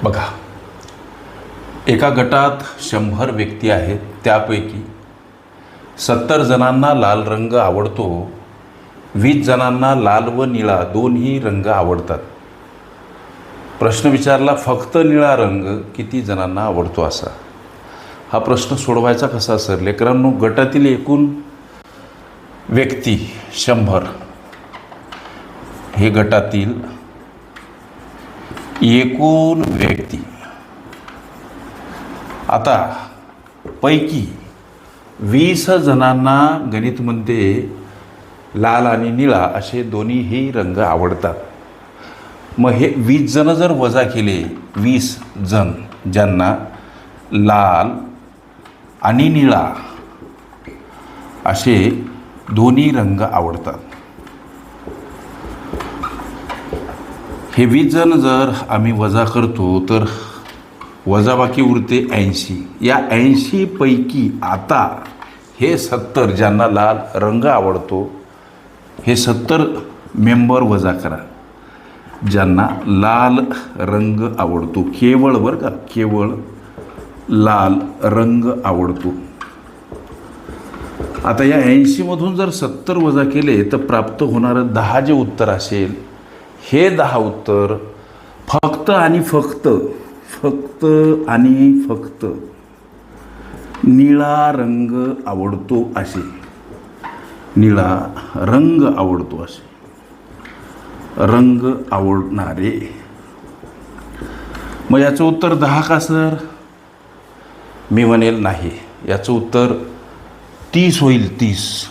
बघा, एका गटात 100 व्यक्ती आहेत. त्यापैकी 70 जणांना लाल रंग आवडतो, 20 जणांना लाल व निळा दोन्ही रंग आवडतात. प्रश्न विचारला, फक्त निळा रंग किती जणांना आवडतो असा. हा प्रश्न सोडवायचा कसा सर? लेकरांनो, गटातील एकूण व्यक्ती 100, हे गटातील एकूण व्यक्ती. आता पैकी 20 जणांना गणितमध्ये लाल आणि निळा असे दोन्हीही रंग आवडतात. मग हे 20 जण जर वजा केले, 20 जण ज्यांना लाल आणि निळा असे दोन्ही रंग आवडतात, हे 20 जण जर आम्ही वजा करतो तर वजाबाकी उरते 80. या 80 पैकी आता हे 70 ज्यांना लाल रंग आवडतो, हे 70 मेंबर वजा करा ज्यांना लाल रंग आवडतो. केवळ बरं का, केवळ लाल रंग आवडतो. आता या 80मधून जर 70 वजा केले तर प्राप्त होणारं 10 जे उत्तर असेल, हे 10 उत्तर फक्त आणि फक्त निळा रंग आवडतो असे, निळा रंग आवडतो असे रंग आवडणारे. मग याचं उत्तर 10 का सर? मी म्हणेल नाही, याचं उत्तर 30 होईल. 30,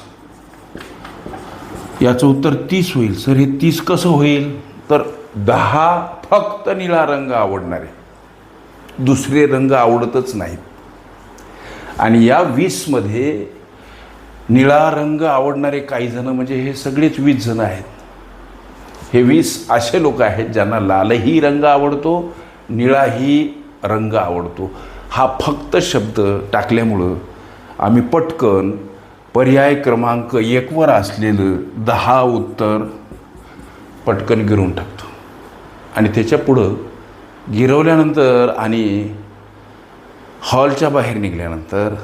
याचं उत्तर 30 होईल. सर हे 30 कसं होईल? तर 10 फक्त निळा रंग आवडणारे, दुसरे रंग आवडतच नाहीत. आणि या 20मध्ये निळा रंग आवडणारे काही जण म्हणजे हे सगळेच 20 जण आहेत. हे 20 असे लोक आहेत ज्यांना लालही रंग आवडतो, निळाही रंग आवडतो. हा फक्त शब्द टाकल्यामुळं आम्ही पटकन पर्याय क्रमांक 1वर असलेलं 10 उत्तर पटकन गिरवून टाकतो. आणि त्याच्या पुढं गिरवल्यानंतर आणि हॉलच्या बाहेर निघाल्यानंतर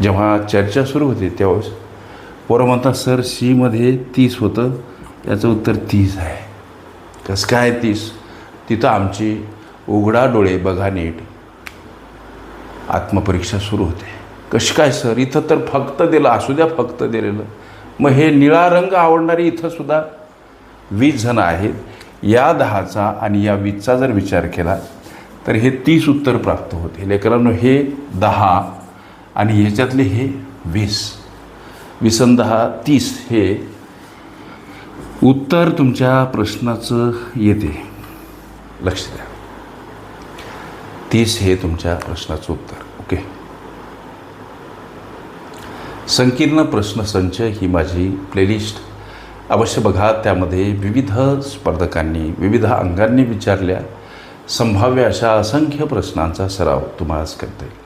जेव्हा चर्चा सुरू होते तेव्हा पोरं म्हणतात, सर सीमध्ये 30 होतं, याचं उत्तर 30 आहे. कसं काय 30? तिथं आमची उघडा डोळे बघा नीट आत्मपरीक्षा सुरू होते. कशी काय सर? इथं तर फक्त दिलं, असू द्या फक्त दिलेलं. मग हे निळा रंग आवडणारे इथंसुद्धा 20 जण आहेत. या 10चा आणि या 20चा जर विचार केला तर हे 30 उत्तर प्राप्त होते. लेकरांनो, हे 10 आणि ह्याच्यातले हे 20, 20 आणि 10 30 हे उत्तर तुमच्या प्रश्नाचं येते. लक्ष द्या, 30 हे तुमच्या प्रश्नाचं उत्तर. ओके. संकीर्ण प्रश्नसंच ही माझी प्लेलिस्ट अवश्य बघा. त्यामध्ये विविध स्पर्धकांनी विविध अंगांनी विचारल्या संभाव्य अशा असंख्य प्रश्नांचा सराव तुम्हालाच करता येईल.